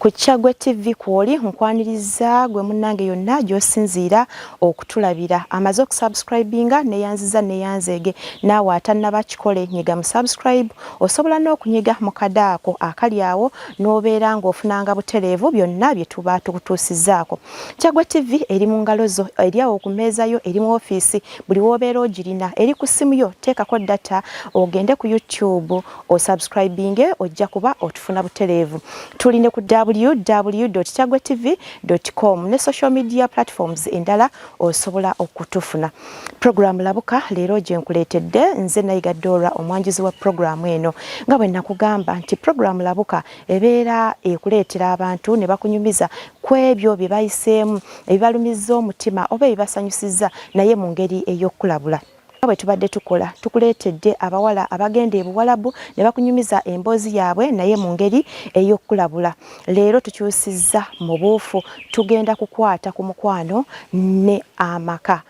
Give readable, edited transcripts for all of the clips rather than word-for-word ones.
ku Kyaggwe TV kwoli nkwaniriza gwe munnange yonna gy'osinziira okutulabira amaze okusubscribinga neyanziza neyanzeege naawe atannaba kikole nyiga mu subscribe osobola n'okunyiga mu kadaako akali awo n'obeera ng'ofunanga butereevu byonna bye tuba tukutuusizzaako. Kyaggwe TV eri mu ngalo zo, eri awo ku mmeeza yo, eri mu ofiisi, buli w'obeera ogirina, eri ku ssimu yo, teekako data ogende ku YouTube osubscribinge ojja kuba otufuna butereevu. Tuline ku www.kyaggwetv.com ne social media platforms endala osobola okutufuna. Program Labuka leero gye nkuleetedde nze Nayiga Dora omwanjuzi wa program eno. Nga bwe nakugamba nti program Labuka ebeera ekuleetera abantu ne bakunyumiza ku ebyo bye bayiseemu ebibalumizza omutima oba ebibasanyusizza naye mu ngeri ey'okulabula. Bwe tubadde tukola tukuleetedde abawala abagenda ebuwalabu ne bakunyumiza emboozi yaabwe naye mu ngeri ey'okulabula. Leero tukyusizza mu buufu, tugenda kukwata ku mukwano ne amaka.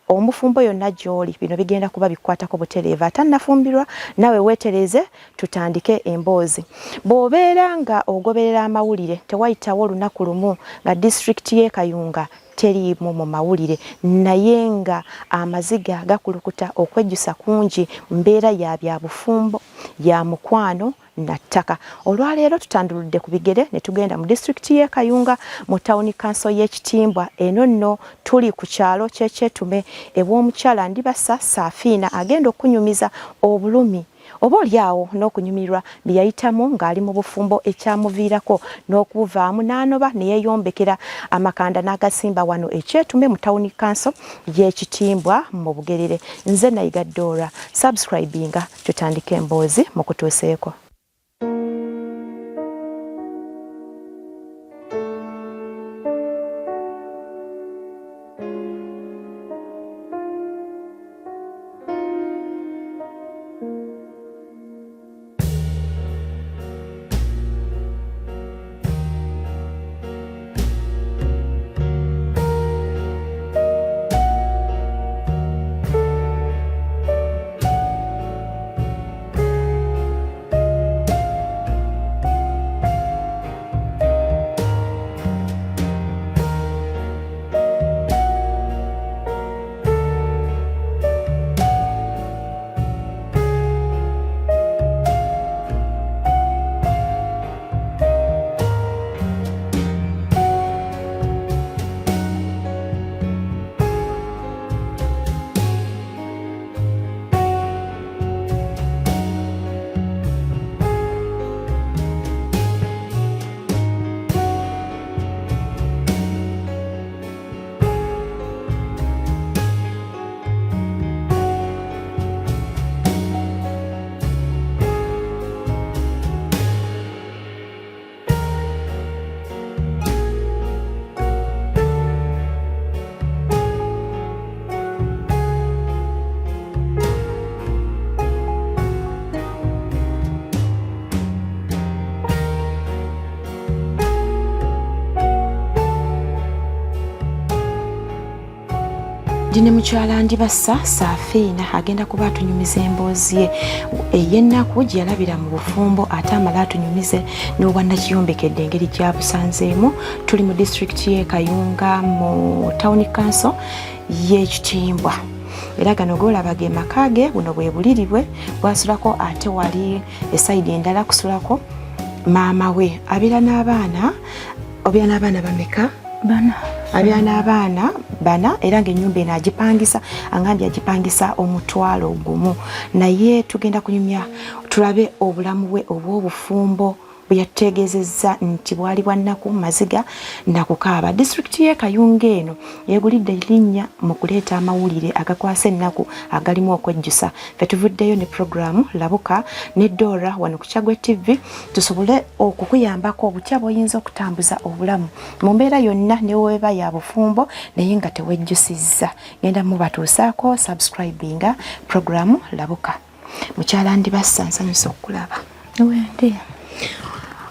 Omufumbo yonna gy'oli bino bigenda kuba bikwatako butereevu. Atannafumbirwa nawe weetereze tutandike emboozi. Bw'obeera nga ogoberera amawulire tewayitawo olunaku lumu nga disitulikiti y'e Kayunga teriimu mu mawulire naye nga amaziga gakulukuta okwejjusa kungi mbeera ya byabufumbo ya mukwano na ttaka. Olwaleero tutanduludde ku bigere ne tugenda mu disitulikiti y'e Kayunga mu tawuni kanso y'Ekitimbwa. Eno nno tuli ku kyalo ky'Ekyetume ew'omukyala Ndibasa Saafiina agenda okunyumiza obulumi oba oliawo n'okunyumirwa bye yayitamu ng'ali mu bufumbo ekyamuviirako n'okuvaamu n'anoba ne yeeyombekera amakanda n'agasimba wano Ekyetume mu tawuni kanso y'Ekitimbwa mu Bugerere. Nze Nayiga Dora, subscribinga tutandike emboozi mu kutuuseeko. Dine mukyala Ndibasa Saafiina agenda kuba atunyumiza emboozi ye ey'ennaku gye yalabira mu bufumbo ate amala atunyumize n'obwannakiyombekedde engeri gy'abusanzeemu. Tuli mu disitulikiti y'e Kayunga mu tawuni kanso y'Ekitimbwa. Era gano golaba ge maka ge buno bwe buliri bwe bwasulako ate wali esayidi endala kusulako maama we. Abeera n'abaana bameka? Bana. Abeera n'abaana bana era ng'ennyumba eno agipangisa angambye agipangisa omutwalo gumu naye tugenda kunyumya tulabe obulamu bwe obw'obufumbo bwe yategeezezza nti bwali bwa nnaku maziga nakukaaba. Disitulikiti y'e Kayunga eno yeegulidde linnya mu kuleeta amawulire agakwasa ennaku agalimu okwejjusa. Ffe tuvuddeyo ne programu Labuka ne Dora wano ku Kyaggwe TV tusobole okukuyambako obutya bw'oyinza okutambuza obulamu mu mbeera yonna ne weeba ya bufumbo naye nga tewejjusizza. Genda mubatuusaako subscribinga programu Labuka. Mukyala Ndibasa nsanyusa okukulaba. Wendi.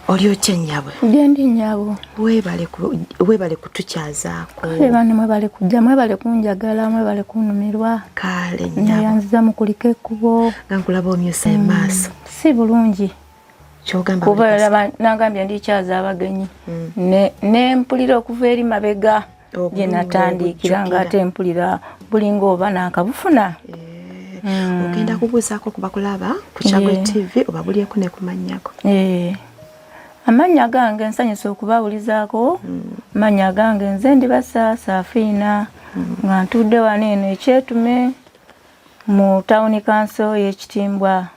Oli otya nnyabwe? Gendi nnyabo. Weebale kutukyazaako. Bano mwebale kujja, mwebale kunjagala, mwebale kunumirwa. Kale nnyabo. Neyanziza mu kulika ekkubo. Nga nkulaba omyusa emaaso. Si bulungi. kyogamba kuba nagambye ndikyaza abagenyi ne mpulira okuva eri mabega gye natandikira ng'ate mpulira bulinga oba nakabufuna. Ogenda kubuuzaako kuba kulaba ku Kyagwe TV oba bulyeko ne kumanyako. Amanya gange nsanyusa okubawulizaako. Amanya gange nze ndi Saafiina nga ntudde wano eno Ekyetume mu Town Council y'Ekitimbwa.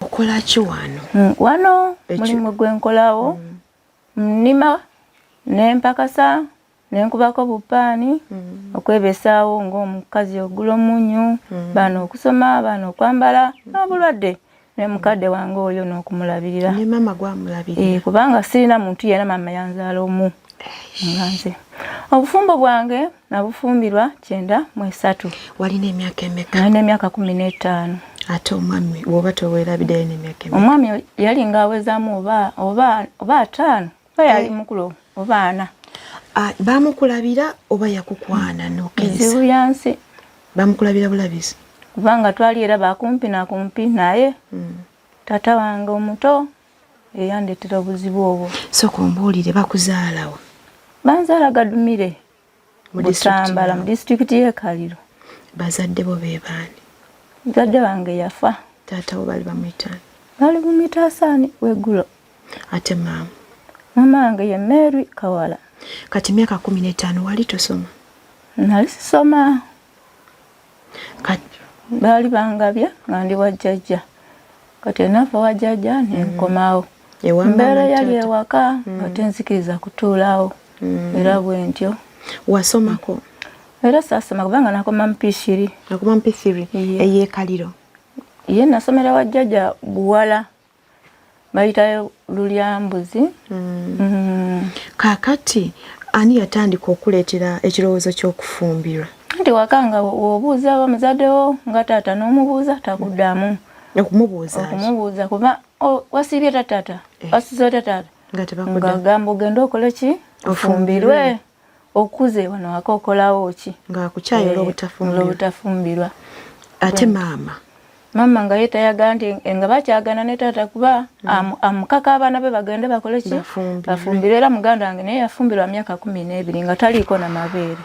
Okola ki wano? Wano mulimu gwe nkolawo nnima n'empakasa nenkubako bupaani okwebesaawo ng'omukazi ogula omunyu bano okusoma bano okwambala n'obulwadde ne mukadde wange oyo n'okumulabirira. Ne mama gwamulabirira? Kubanga sirina muntu yena mama yanzaala omu nga nze. Obufumbo bwange nabufumbirwa 93. Walina emyaka emeka? Nalina emyaka 15. Ate omwami woba toweerabiddeyo n'emyaka emeka? Omwami yali ng'awezaamu oba 5 oba yali mukulu oba 4. Bamukulabira oba yakukwana n'okeza? Ezibu yansi. Bamukulabira bulabizi? Kubanga twali era bakumpi na kumpi naye tata wange omuto eyandetera obuzibu obwo. So kumbuulire bakuzaalawo? Banzaala Gadumire Butambala mu disitulikiti y'e Kaliro. Bazadde bo be baani? Muzadde wange yafa. Taata wo bali bamuyitani? Bali bamuyita Asaani Weggulo. Ate maama? Maama wange ye Mary Kawala. Kati myaka 15 wali tosoma? Nali sisoma. Kati baali bangabya nga ndi wajjajja. Kati nafa wajjajja nenkomawo. Mbeera yali ewaka nga tenzikiriza kutuulaawo. Era bwe ntyo. Wasomako? Era saasoma kubanga nakoma mu P3. Nakoma mu P3 ey'e Kaliro? Ye nasomera wajjajja Buwala. Bayitayo Lulyambuzi. Kaakati ani yatandika okuleetera ekirowoozo ky'okufumbirwa? Nti wakanga obuuza bamuzadde wo nga taata n'omubuuza takuddamu. Okumubuuza kuba wasiibye tatata wasize tatata nga gamba ogenda okole ki ofumbirwe okuze wano waka okolawo ki nga akukyayola obutafumbirwa. Ate maama nga ye tayagala nti nga bakyagana ne taata kuba amukaka abaana be bagende bakole ki bafumbirwe. Era muganda wange naye yafumbirwa myaka 12 nga taliiko na mabeere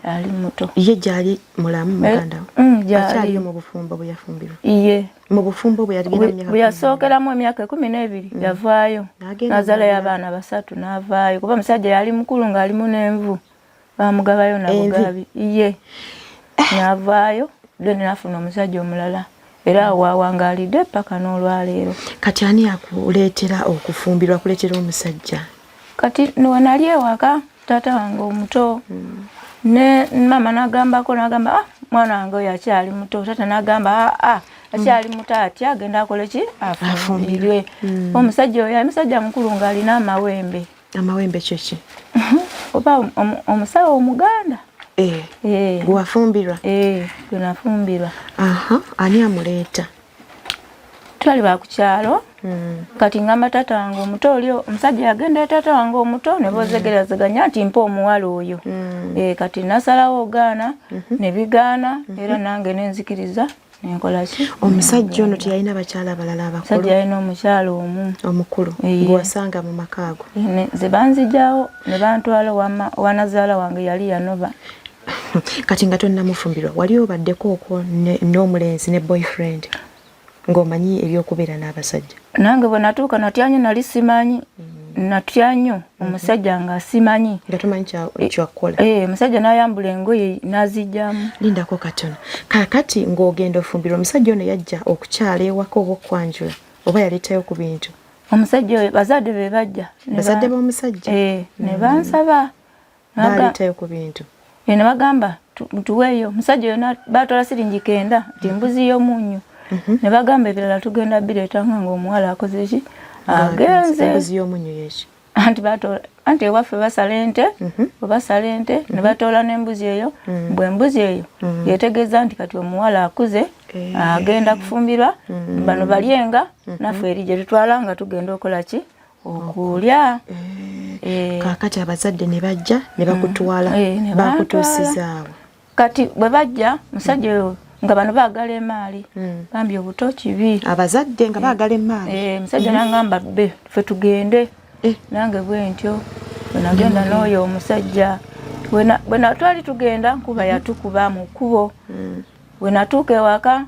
ali muto. Ye gyali mulamu muganda we? Akyaliyo mu bufumbo bwe yafumbirwa? Iye mu bufumbo bwe yali myaka bwe yasookeramu emyaka 12 yavaayo nazaalayo abaana 3 n'avaayo kuba musajja yali mukulu ng'alimu n'envu bamugabayo na bugabi. Iye n'avaayo then n'afuna omusajja omulala era waawangaalidde paka n'olwaleero. Kati ani akuleetera okufumbirwa kuleetera omusajja? Kati nali ewaka taata wange omuto ne mama n'agambako n'agamba mwana wange oyo akyali muto. Taata n'agamba akyali muto atya agenda akole ki afumbirwe. Omusajja oyo musajja mukulu ng'alina amawembe. Amawembe kyo ki? Oba omusawo Omuganda. Gwafumbirwa? Gwe nafumbirwa. Ani amuleeta? Twali ba ku kyalo. Kati ngamba taata wange omuto olio omusajja yagenda taata wange omuto ne bozegerezeganya nti mpa omuwala oyo. Kati nasalawo ogaana ne bigaana era nange nenzikiriza nenkola ki. Omusajja ono teyalina bakyala abalala abakulu? Omusajja yalina omukyala omu omukulu gwasanga mu makaago? Ze banzijjawo ne bantwala wanazaala wange yali yanova. Kati nga tonnamufumbirwa wali obaddeko okwo n'omulenzi ne boyfriend ng'omanyi ebyokubeera n'abasajja? Nange bwe natuuka natya nnyo nali simanyi. Natya nnyo omusajja nga simanyi. Nga tomanyi kyakkola? Omusajja n'ayambula engoye n'azijjamu. Lindako katono. Kaakati ng'ogenda ofumbirwa omusajja ono yajja okukyala ewaka oba okwanjula oba yaleetayo ku bintu? Omusajja oyo bazadde be bajja. Bazadde b'omusajja? Ne bansaba. Baleetayo ku bintu? Ne bagamba tuweeyo. Omusajja oyo baatwala siringi 9 nti mbuzi y'omunnyu. Ne bagamba ebirala tugenda bireeta nga omuwala akoze ki agenze. Embuzi y'omunnyu yeki? Anti ewaffe basala ente bwebasala ente ne batoola n'embuzi eyo. Bwe embuzi eyo yetegeeza nti kati omuwala akuze agenda kufumbirwa bano balyenga naffe eri gye tutwala nga tugenda okola ki okulya. Kaakati abazadde ne bajja ne bakutwala bakutuusizaawo. Kati bwe bajja musajja oyo nga bano baagala emaali bambye obuto kibi abazadde nga baagala emaali musajja nangamba bbe ffe tugende nange bwe ntyo bwe nagenda n'oyo omusajja bwe twali tugenda nkuba yatukuba mu kkubo bwe natuuka ewaka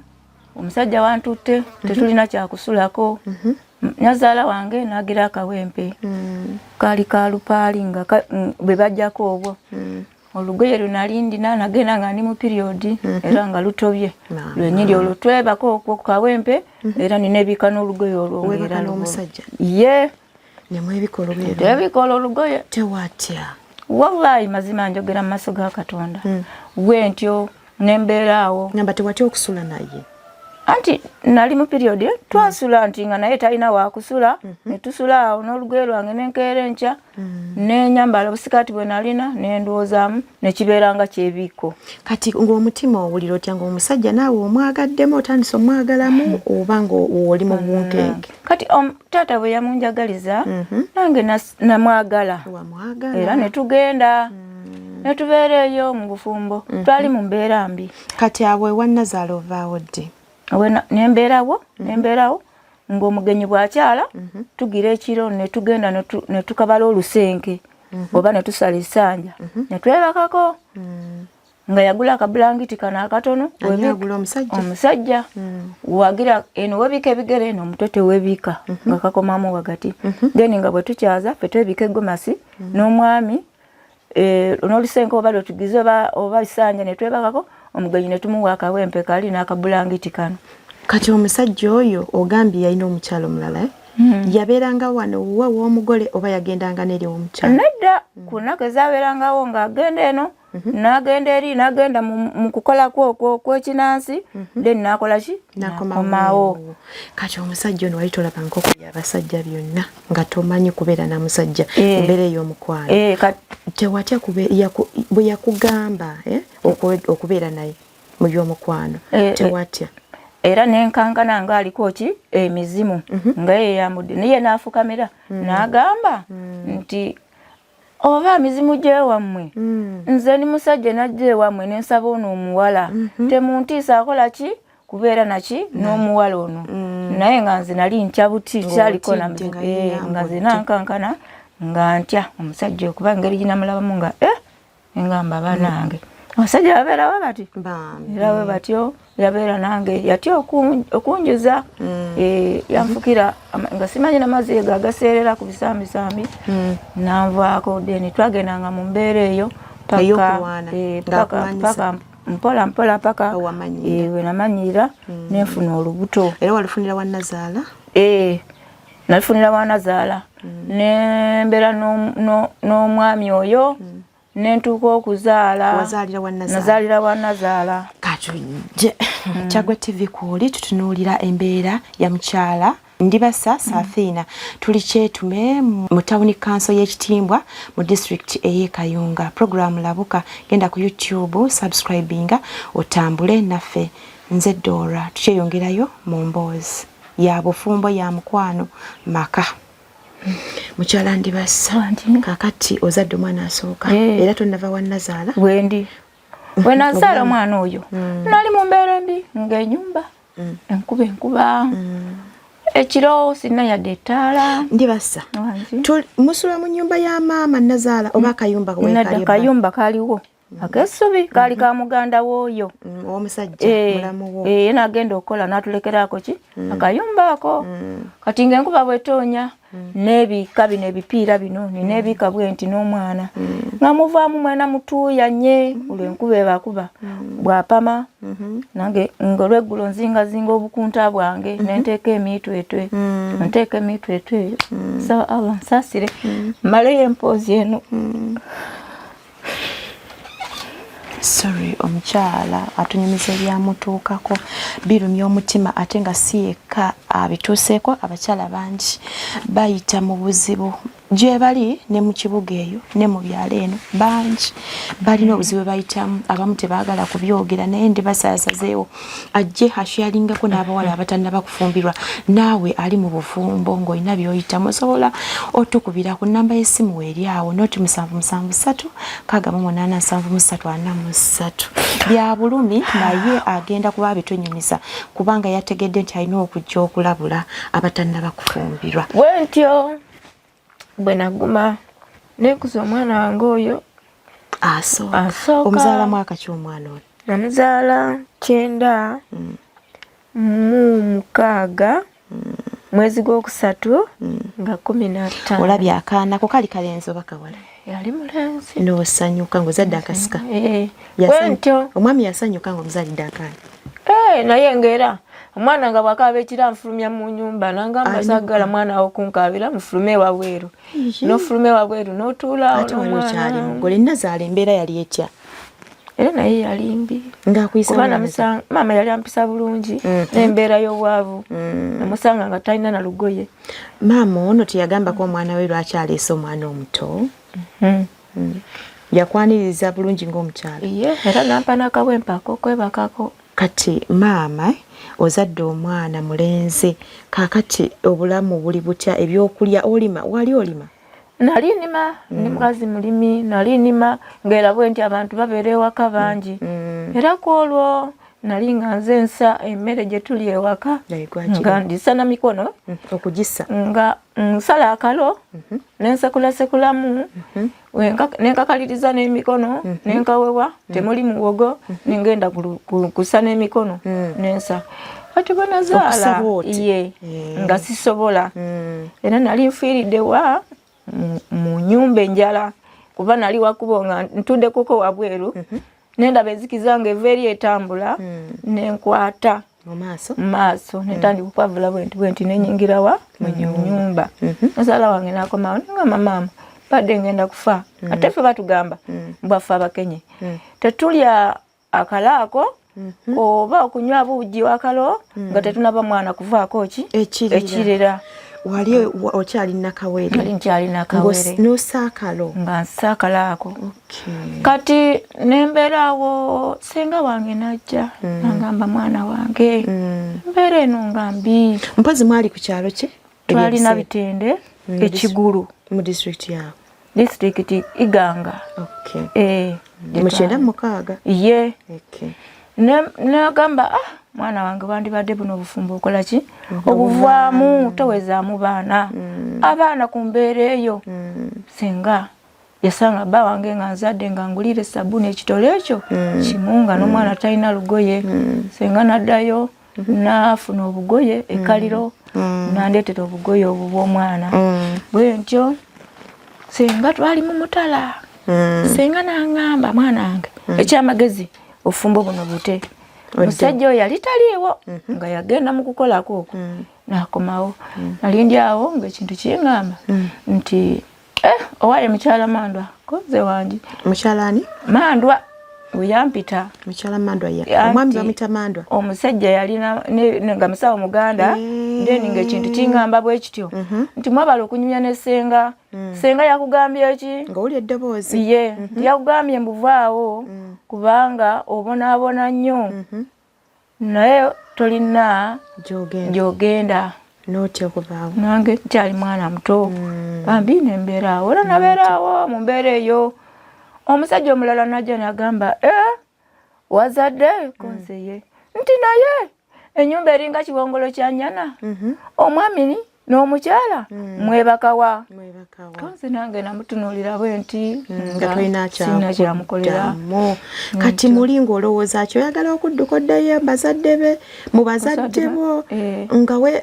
omusajja wantutte tetulina kyakusulako nyazaala wange nagira akawempe kaali kalupaali nga bwe bajjako obwo olugoye lunalindina nagenda nga ndi mu periodi era nga lutobye lwenyiri olwo twebako okwo ku kawempe era ninebika n'olugoye olwo webaka n'omusajja ye nebikola olugoye tewatya wallahi mazima njogera mu maaso ga Katonda bwentyo nembeeraawo ngamba tewatya okusula naye anti nali mu period twasula anti nga naye talina wakusula netusula awo n'olugoye lwange nenkeera enkya nenyambala obusikati bwe nalina nendoozaamu nekibeeranga kyebiko kati ng'omutima owulira otya ng'omusajja naawe omwagaddemu otandise omwagalamu oba ng'oli mu bunkenke kati taata bwe yamunjagaliza nange namwagala era netugenda netubeera eyo mu bufumbo twali mu mbeera mbi kati abwe wannazaala ovaawo ddi nembeerawo ng'omugenyi bw'akyala tugira ekiro netugenda netukabala olusenke oba netusala essanja netwebakako nga yagula akabulangiti kano akatono omusajja wagira eno webika ebigere eno omutwe tewebika nga kakomamu wagati then nga bwe tukyaza fe twebika egomasi n'omwami n'olusenke oba lwetugize oba essanja netwebakako omugenyi netumuwa akawempe kali n'akabulangiti kano kati omusajja oyo ogambye yalina omukyalo mulala yabeeranga wano wa w'omugole oba yagendanga n'eri omukyalo nedda ku nnaku ezaabeerangawo ng'agenda eno n'agenda eri n'agenda mu kukola kwokwo kwekinansi then n'akola ki nakomawo kati omusajja ono wali tolaba nk'okulya abasajja byonna nga tomanyi kubeera na musajja mbeera ey'omukwano tewatya bwe yakugamba okubeera naye mu by'omukwano tewatya era nenkankana nga aliko ki emizimu nga yeyambudde naye n'afukamira n'agamba nti oba mizimu gyewammwe nze ni musajja najja ewammwe nensaba ono omuwala temuntiisa akola ki kubeera naki n'omuwala ono naye nga nze nali ntya buti kyaliko nga nze nankankana nga ntya omusajja okuba engeri ginamulabamu nga engamba banange abasajja babeerawo bati era we batyo yabeera nange yatya okunjuza yanfukira nga simanyi namazzi ego agaseerera ku bisambisambi nanvaako then twagendanga mu mbeera eyo paka mpola paka we namanyira nenfuna olubuto era walifunira wannazaala nalifunira wannazaala nembeera n'omwami oyo nentuuka okuzaala nazaalira wannazaala katujje Kyagwa TV kuuli tutunuulira embeera ya mukyala Ndibasa Safina tuli kyetume mu tawuni kanso y'Ekitimbwa mu district ey'e Kayunga. Program labuka genda ku YouTube subscribinga otambule naffe. Nze Dora tukyeyongerayo mu mboozi ya bufumbo ya mukwano maka. Mukyala Ndibasa kakati ozadde omwana asooka era tonnava wannazaala wendi wenazaala omwana oyo nali mu mbeera mbi ng'ennyumba enkuba ekiro sinna yadde ettaala. Ndibasa musula mu nnyumba ya maama nazaala oba akayumba kayumba kaaliwo ak'essubi kaali ka muganda w'oyo omusajja mulamu wo ye nagenda okukola n'atulekeraako ki akayumba ako kati ng'enkuba bwetoonya n'ebika bino ebipiira bino n'ebika bwenti n'omwana nga muvaamu mwena mutuuya nnye olw'enkuba ebakuba bw'apama nange ng'olweggulo nzingazinga obukunta bwange nenteeka emitwetwe nteeka emitwetwe so Allah nsaasire mmaleyo empoozi eno. Sorry omukyala atunyumiza ebyamutuukako birumya omutima ate nga si yekka abituuseeko abakyala bangi bayita mu buzibu gye bali ne mu kibuga eyo ne mu byalo eno bangi balina obuzibu bayitamu abamu tebaagala kubyogera naye ndi basaasazeewo ajje ashyaringako n'abawala abatannaba kufumbirwa naawe ali mu bufumbo ng'olina by'oyitamu osobola otukubira ku nnamba y'essimu weeri awo noti 773 88743 bya bulumi naye agenda kuba bitonyumiza kubanga yategedde nti alina okujja okulabula abatannaba kufumbirwa bwentyo bwe naguma nekuza omwana wange oyo asooka omuzaala mwaka ki omwana oyo namuzaala 9 mu 6 mwezi gwokusatu nga 15 olabye akaanako kali kalenzi oba kawala yali mulenzi n'osanyuka ng'ozadde akasika bwentyo omwami yasanyuka ng'omuzaalidde akaana naye ng'era omwana nga bwakaaba ekira nfulumya mu nyumba nangamba saagala mwana wokunkabira mufulume wabweru n'ofulume wabweru n'otuulaawo n'omwana mugole Nazaala embeera yali etya era naye yali mbi ng'akuyisa maama yali ampisa bulungi n'embeera y'obwavu namusanga nga talina na lugoye maama ono teyagambako omwana we lwaki aleese omwana omuto yakwaniriza bulungi ng'omukyala era nampa n'akabwempa akokwebakako kati maama ozadde omwana mulenzi kakati obulamu buli butya ebyokulya olima wali olima nali nima ndi mukazi mulimi nali nima ng'era bwenti abantu babeera ewaka bangi era ku olwo nali nga nze nsa emmere gye tuli ewaka nga ndisa na mikono okugisa nga nsala akalo nensekulasekulamu nenkakaliriza n'emikono nenkawewa temuli muwogo nengenda kusa n'emikono nensa kati bwe Nazaala ye nga sisobola era nali nfiiridde wa mu nyumba enjala kuba nali wakubo nga ntudde kuko wabweru nendaba enzikiza nga eva eri etambula nenkwata mu maaso netandika okwavula bwenti nenyingira wa mu nyumba Nazaala wange nakomawo nengamba maama badde ngenda kufa ate ffe batugamba mbwaffe abakenye tetulya akalaako oba okunywa buugi wakalo nga tetunaba mwana kuvaako ki ekirira wali okyali nakawere ali nkyali nakawere nosaakalo nga nsaakalaako kati nembeerawo senga wange najja nangamba mwana wange mbeera eno nga mbi mpozi mwali ku kyalo ki twalina Bitende ekigulu mu district yawo district Iganga mu 96 ye nagamba mwana wange wandibadde buno obufumbo okola ki obuvaamu towezaamu baana abaana ku mbeera eyo senga yasanga bba wange nga nzadde nga ngulire sabbuuni ekitole ekyo kimu nga n'omwana talina lugoye senga naddayo naafuna obugoye ekaliro nandeetera obugoye obwo bw'omwana bwe ntyo senga twali mu mutala senga nangamba mwana wange ekyamagezi ofumbo buno bute musajja oyo yali taliiwo nga yagenda mu kukolako okwo nakomawo nali ndi awo ng'ekintu kingamba nti owaaye mukyala Mandwa koze wange mukyalani Mandwa weyampita mukyala Mandwa omwami bamita Mandwa omusajja yalina nga musawo muganda ndeni ng'ekintu kingamba bwe kityo nti mwabala okunyumya ne senga senga yakugambye ki ng'oli eddoboozi ye yakugambye mbuvaawo kubanga obonaabona nnyo naye tolina gy'ogenda n'otya okuvaawo nange kyali mwana muto bambi nembeeraawo era nabeeraawo mu mbeera eyo omusajja omulala najja nagamba wazadde konseye nti naye ennyumba eringa kiwongolo kya nnyana omwami n'omukyala mwebakawa konse nange namutunuulira bwe nti nga tolina kyamukolera kati muli ng'olowooza kyoyagala okudduka oddayo mu bazadde bo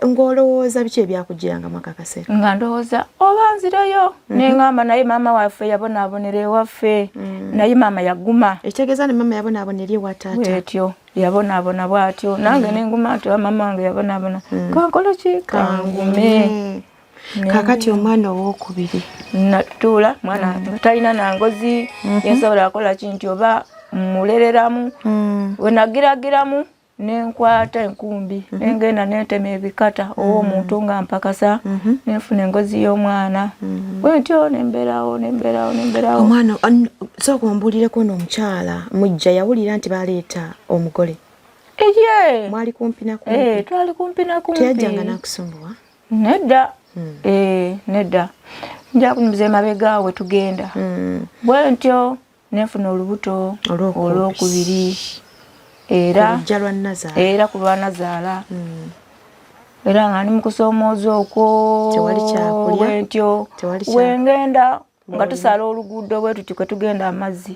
ng'olowooza biki ebyakugiranga mu akaseera nga ndowooza oba nzireyo neŋŋamba naye maama waffe yabonaabonera ewaffe naye maama yaguma ekitegeeza ne maama yabonaabonera ewa taata bwetyo yabonaabona bw'atyo nange nenguma nti maama wange yabonaabona kankolo ki kangume kakati omwana owokubiri natuula mwana talina nangozi yensobola akola kinti oba mulereramu wenagiragiramu nenkwata enkumbi nengenda netema ebikata omuntu nga mpakasa nenfuna engozi y'omwana bwentyo nemberawo omwana so kumbulireko n'omukyala mujja yawulira nti baleeta omugole mwali kumpi na kumpi twali kumpi na kumpi teyajjanga nakusumbuwa nedda nedda nja kunyumiza emabega we tugenda bwentyo nenfuna olubuto olwokubiri era ku lwanazaala era nga ndi mu kusoomooza okwo bwentyo wengenda nga tusala oluguudo bwe tuti kwe tugenda amazzi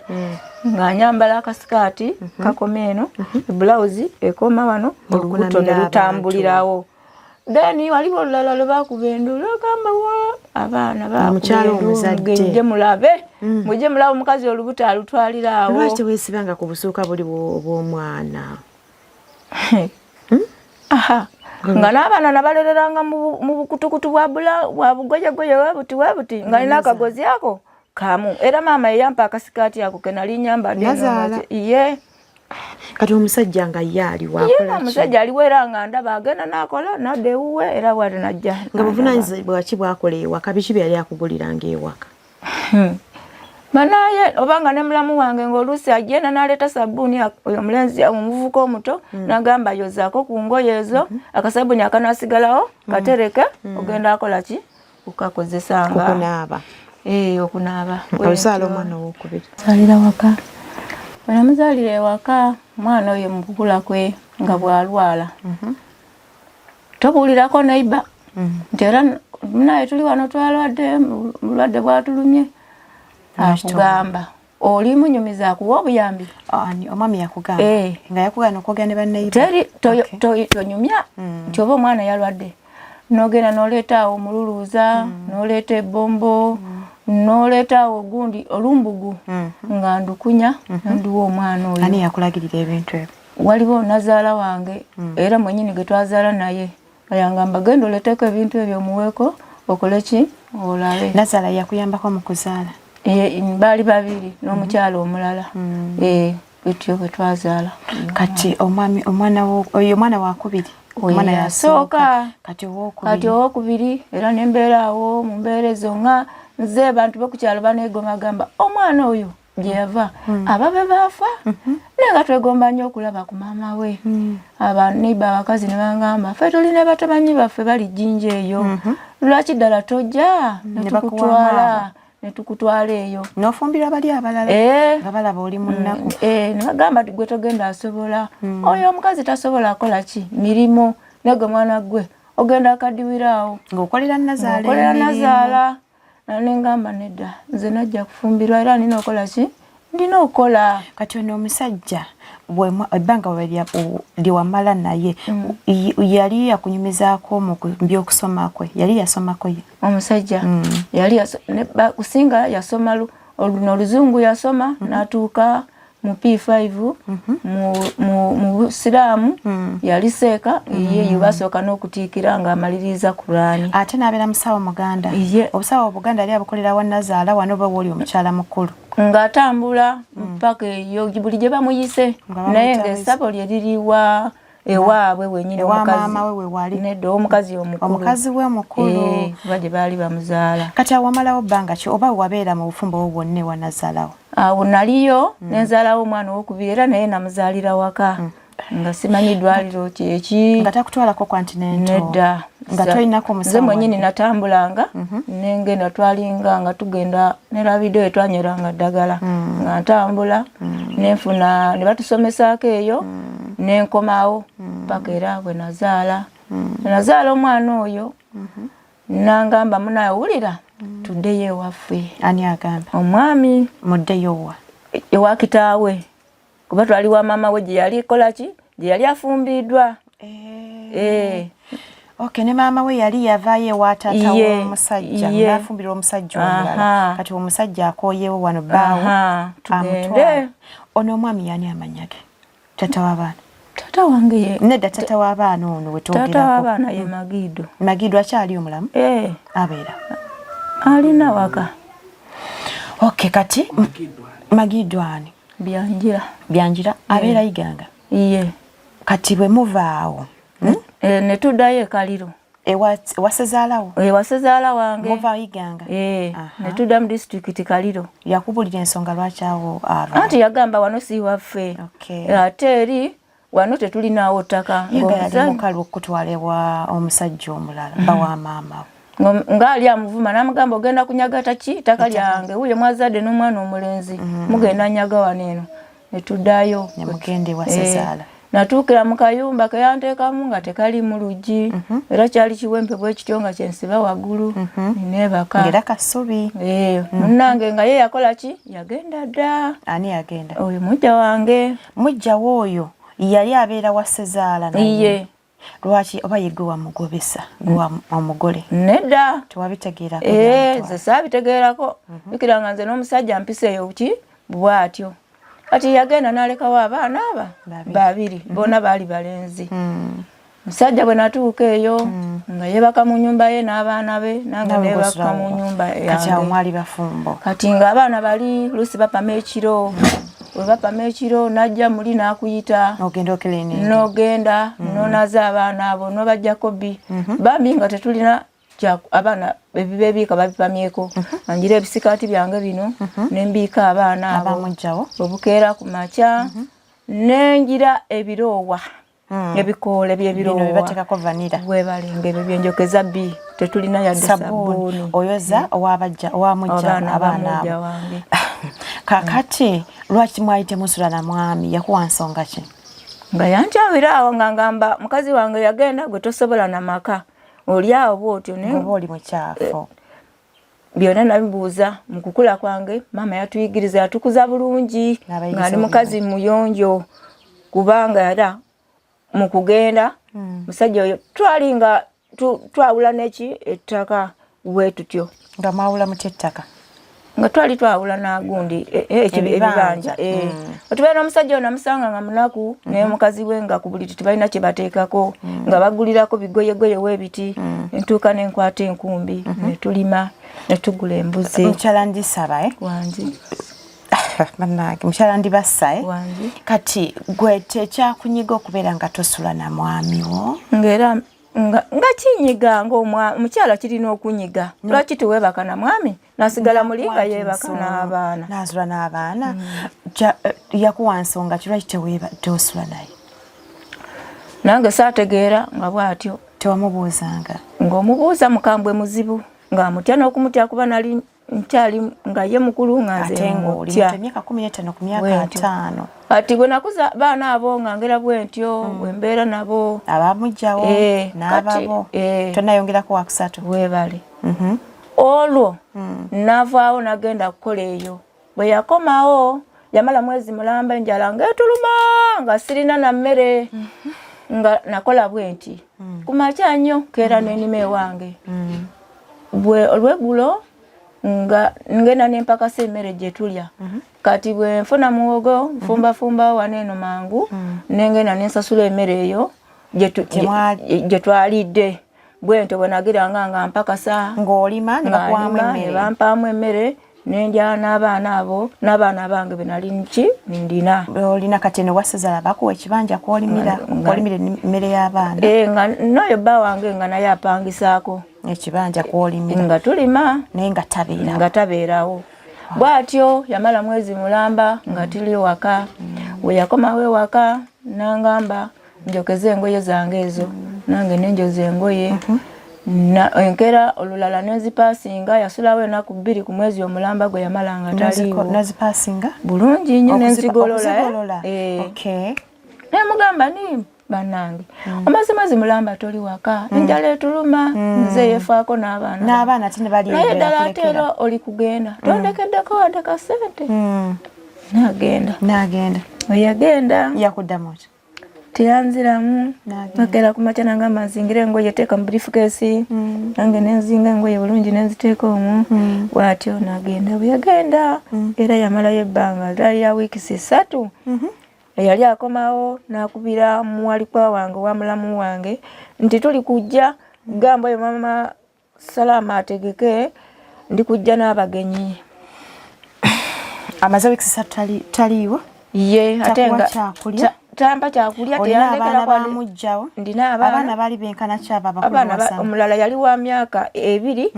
nga nyambala akasikaati kakoma eno ebulawuzi ekoma wano olubuto ne lutambulirawo then waliwo olulala lwe bakuba endulu ogamba abaana omukyala omuzadde mujje mulabe omukazi olubuto alutwaliraawo lwaki weesibanga ku busuuka buli bw'omwana nga n'abaana nabalereranga mu bukutukutu bwa bugoyegoye webuti nga nina akagozi ako kamu era maama yeyampa akasikaati ako ke nali nyambadde iye kati omusajja nga ye aliwo akola ki? Omusajja aliwo era nga ndaba agenda n'akola nadda ewuwe era bw'ati najja nga buvunaanyizibwa ki bwakola ewaka biki bye yali akuguliranga ewaka banaye obanga ne mulamu wange ng'oluusi agenda n'aleeta sabbuuni oyo omulenzi omuvubuka omuto n'agamba yozaako ku ngoye ezo akasabbuuni akanaasigalawo katereke ogenda akola ki kukakozesanga okunaaba olusaala omwana owokubiri salira waka namuzaalira ewaka omwana oyo mu kukula kwe nga bw'alwala tobuulirako neiba nti era naye tuli wano twalwadde bulwadde bwatulumye akugamba oli munyumiza akuwa obuyambi omwami yakugamba nga yakugana okwogera ne banneiba teri tonyumya nti oba omwana yalwadde n'ogenda n'oleeta awo omululuuza n'oleeta ebbombo n'oleeta awo ogundi olumbugu nga ndukunya nduwa omwana oyo ani yakulagirira ebintu ebyo waliwo nazaala wange era mwenyini ge twazaala naye ayangamba genda oleeteko ebintu ebyo omuweeko okole ki olabe nazaala yakuyambako mu kuzaala baali babiri n'omukyala omulala bityo bwe twazaala kati omwana wakubiri omwana yasooka kati owokubiri era nembeera awo mu mbeera ezo nga nze abantu bokukyalo baneegomba gamba omwana oyo gye yava ababe baafa naye nga twegomba nnyo okulaba ku maama we abaneiba abakazi ne bangamba ffe tulina batamanyi baffe bali jjinja eyo lwaki ddala tojja netukutwala eyo n'ofumbira bali abalala nga balaba oli mu nnaku ne bagamba gwe togenda asobola oyo omukazi tasobola akola ki mirimu negwe mwana gwe ogenda akadiwiraawo ng'okolera nazaala nengamba nedda nze najja kufumbirwa era nina okola ki ndina okola kati ono omusajja ebbanga lyewamala naye yali yakunyumizaako mu byokusoma kwe yali yasomako ye omusajja yali kusinga yasoma oluzungu yasoma n'atuuka mu P5 mu Busiraamu yali seeka ye basooka n'okutiikira ng'amaliriza Qur'ani ate n'abeera musawo Muganda obusawo Obuganda yali abukolera wa Nazaala wano oba woli omukyala mukulu ng'atambula mpaka eyo buli gye bamuyise naye ng'essabo lye liriwa ewaabwe wenyini nedda omukazi omukazi we omukulu oba gye baali bamuzaala kati awamalawo bbanga ki oba wabeera mu bufumbo obwo bwonna ewa Nazaalawo awo naliyo nenzaalawo omwana owokubiri era naye namuzaalira waka nga simanyi ddwaliro kyeki nga takutwalako Continental nedda nga tolinako musawo ze mwenyini natambulanga nengenda twalinga nga tugenda nerabido etwanyweranga ddagala nga ntambula nenfuna ne batusomesaako eyo nenkomawo paka era bwe nazaala omwana oyo nangamba munaye wulira tuddeyo ewaffe ani agamba omwami muddeyo wa ewa kitaawe kuba twali wa maama we gye yali kolaki gye yali afumbiddwa okay ne maama we yali yavaayo ewa taata w'omusajja n'afumbirwa omusajja omulala kati omusajja akooyewo wano bbaawo tugende ono omwami yani amanya ge tata w'abaana tata wange nedda tata w'abaana ono wetwogerako tata w'abaana ye Magido akyali omulamu abeera alina waka okay kati Magido ani Byanjira abeera Iganga iye kati bwe muvaawo ne tuddayo Kaliro wasezaalawo wasezaala wange muva Iganga ne tudda mu district Kaliro yakubulira ensonga lwaki awo anti yagamba wano si waffe ate eri wano tetulinaawo ttaka mukalu okutwalibwa omusajja omulala bawa maama ngaali amuvuma n'amugamba ogenda kunyaga ki ttaka lyange wuye mwazadde n'omwana omulenzi mugenda nyaga wano eno ne tuddayo ne mugende wasezaala natuukira mu kayumba ke yanteekamu nga tekali mu luggi era kyali kiwempe bwekityo nga kyensiba waggulu neebaka ngera kasubi munnange nga ye yakola ki yagenda dda ani yagenda oyo mujja wange mujjawo oyo yali abeera wasezaala naye lwaki oba yegwe wamugobesa gwe omugole nedda tewabitegeerako nze saabitegeerako bikira nga nze n'omusajja mpiseeyo ki bw'atyo kati yagenda n'alekawo abaana aba babiri bona baali balenzi musajja bwe natuuka eyo nga yeebaka mu nnyumba ye n'abaana be nange neebaka mu nnyumba yange mwali bafumbo kati nga abaana bali luusi bapama ekiro we bapama ekiro najja muli n'akuyita n'ogenda n'onaza abaana abo n'obajjako bambi nga tetulina abaana ebibeebiika babipamyeko anjira ebisikaati byange bino nembiika abaana abo obukeera ku makya nenjira ebiroowa ebikoola by'ebiroowa webalinga ebyo byenjokeza tetulina yadde sabbuuni oyoza owamujja abaana abo kakati lwaki mwali temusula na mwami yakuwa nsonga ki nga yankyawira awo nga ngamba mukazi wange yagenda gwe tosobola na maka oli awo bwotyo oba oli mukyafu byonna nabibuuza mu kukula kwange maama yatuyigiriza yatukuza bulungi ng'ali mukazi muyonjo kubanga era mu kugenda musajja oyo twali nga twawula neki ettaka bwe tutyo nga mwawula muti ettaka nga twali twawula n'agundi ebibanja otubeera n'omusajja ono namusanga nga munaku naye mukazi we nga ku buli tebalina kye bateekako nga bagulirako bigoyegoye w'ebiti entuuka n'enkwata enkumbi ne tulima ne tugula embuzi mukyala ndisaba wangi bannange mukyala ndibassa wangi kati gwe tekyakunyiga okubeera nga tosula na mwami wo ng'era nga kinyiga omukyala kirina okunyiga lwaki teweebaka na mwami nasigala muli nga yeebaka n'abaana nasula n'abaana yakuwa nsonga ki lwaki tosula naye nange saategeera nga bw'atyo tewamubuuzanga ng'omubuuza mukambwe muzibu ng'amutya n'okumutya kuba nali nkyali nga ye mukulu nga nze mutya emyaka 15 ku myaka 5 ati bwe nakuza baana abo nga ngera bwentyo bwe mbeera nabo abamujjawo n'ababo tonayongerako wakusatu weebale olwo navaawo nagenda kukola eyo bwe yakomawo yamala mwezi mulamba enjala ng'etuluma nga sirina na mmere nga nakola bwenti ku makya nnyo keera n'enima ewange bwe olweggulo nga ngenda n'empakasa emmere gye tulya kati bwe nfuna muwogo nfumbafumbawo wano eno mangu nengenda nensasula emmere eyo gye twalidde bwento bwe nagiranga nga mpakasa ng'olima ne bampaamu emmere nendya n'abaana abo n'abaana bange be nali ndina olina kati ne wasezaala bakuwa ekibanja kwolimira emmere y'abaana nga n'oyo bba wange nga naye apangisaako ekibanja kwolimira nga tulima naye nga tabeerawo bw'atyo yamala mwezi mulamba nga tuli waka we yakomawo ewaka nangamba njokeze engoye zange ezo nange nenjoza engoye enkera olulala nezipasinga yasulawo enaku 2 ku mwezi omulamba gwe yamala nga taliiwo bulungi nnyo nenzigolola nemugamba ni bannange omaze mwezi mulamba toli waka enjala etuluma nze yefaako n'abaana naye ddala ate era oli kugenda tondekeddeko wadde kasente nagenda weyagenda yakuddamu ki tiyanziramu nakera ku makya nangamba nzingire engoye teeka mu briefcase nange nenzinga engoye bulungi nenziteeka omwo bw'atyo nagenda bwe yagenda era yamalayo ebbanga lyali ya wiikisi 3 yali akomawo nakubira muwalikwa wange wa mulamu wange nti tuli kujja gamba oyo mama Salama ategeke ndi kujja n'abagenyi amaze wiikisi 3 taliiwo ye ate nga tampa kyakulya teyalekera kwa mujjawo. Ndina abaana bali benkana kyaba bakulu. Omulala yali wa myaka 2,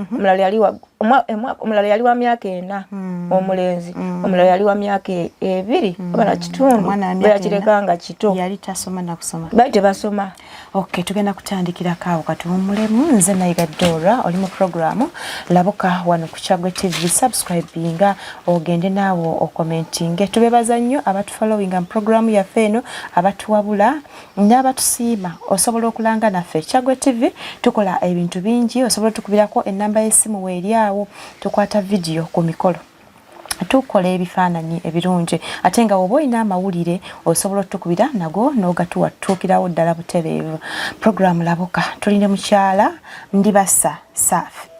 omulala yali wa myaka 4 omulenzi, omulala yali wa myaka 2 abana kitundu bakirekanga kito yali tasoma na kusoma bali basoma. Okay, tugenda kutandikira kaawo katuwumulemu. Nze Nayiga Dora oli mu programu labuka wano ku Kyagwe TV. Subscribinga ogende naawo okomentinge. Tubebaza nnyo abatufollowinga mu programu yaffe eno, abatuwabula n'abatusiima. Osobola okulanga naffe Kyagwe TV, tukola ebintu bingi. Osobola tukubirako ennamba y'essimu weeri awo, tukwata video ku mikolo, tukola ebifaananyi ebirungi. Ate nga oba olina amawulire osobola otukubira nago n'ogatuwa tuukirawo ddala butereevu. Programu labuka tuline mukyala Ndibasa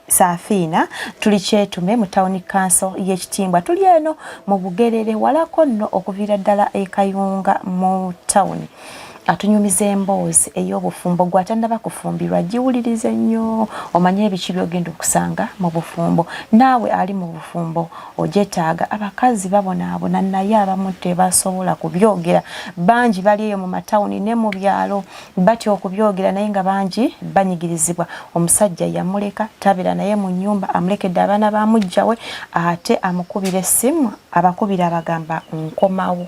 Safiina, tuli Kyetume mu Town Council y'Ekitimbwa. Tuli eno mu Bugerere walako nno okuviira ddala e Kayunga mu town. Atunyumiza emboozi ey'obufumbo gwatandaba kufumbirwa giwulirize nnyo omanye ebiki byogenda okusanga mu bufumbo. Naawe ali mu bufumbo ogyetaaga. Abakazi babonaabona naye abamu tebasobola kubyogera. Bangi bali eyo mu matawuni ne mu byalo batya okubyogera naye nga bangi banyigirizibwa. Omusajja yamuleka tabeera naye mu nnyumba, amulekedde abaana ba mujjawe ate amukubira essimu, abakubira abagamba nkomawo.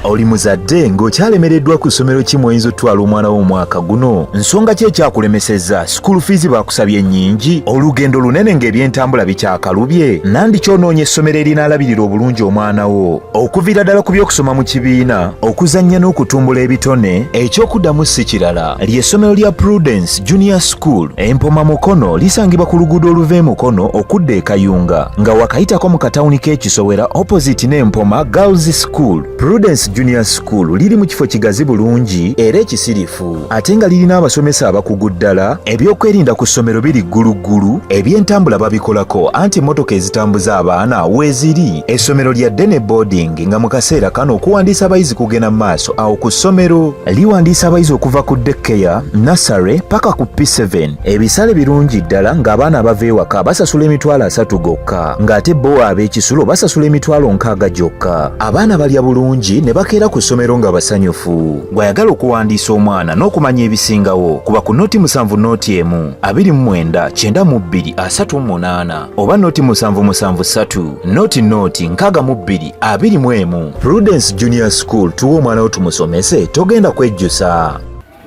Oli muzadde ng'okyalemereddwa ku ssomero ki mw'oyinza otwala omwana wo omwaka guno? Nsonga ki ekyakulemesezza? School fees bakusabye nnyingi? Olugendo lunene ng'ebyentambula bikyakalubye? Nandi ky'onoonya essomero erinaalabirira obulungi omwana wo? Okuviira ddala ku by'okusoma mu kibiina, okuzannya n'okutumbula ebitone, ekyokuddamu si kirala. Ly'essomero lya Prudence Junior School Empoma Mukono lisangibwa ku luguudo oluva e Mukono okudda e Kayunga, nga wakayitako mu katawuni k'Ekisowera opposite n'Empoma Girls School. Prudence Junior School liri mu kifo kigazi bulungi era ekisirifu, ate nga lirina abasomesa abakugu ddala. Ebyokwerinda ku ssomero biri gguluggulu, ebyentambula babikolako anti emmotoka ezitambuza abaana weeziri. Essomero lya Dene Boarding nga mu kaseera kano okuwandiisa abayizi kugenda mu maaso awo ku ssomero. Liwandiisa abayizi okuva ku daycare, nursery paka ku P7. Ebisale birungi ddala ng'abaana abava ewaka basasula emitwalo 3 gokka, ng'ate bo ab'ekisulo basasula emitwalo 6 gyokka. Abaana balya bulungi ne bakeera ku ssomero nga basanyufu. Bw'ayagala okuwandiisa omwana n'okumanya ebisingawo, kuba ku noti 7 noti 1 29 92 38 oba noti 773 noti 62 21. Prudence Junior School, tuwa omwana wo tumusomese, togenda kwejjusa.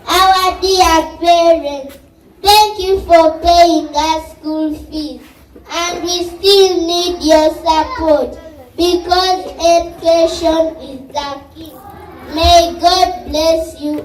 Our dear parents, thank you for paying us school fees, and we still need your support because education is the key. May God bless you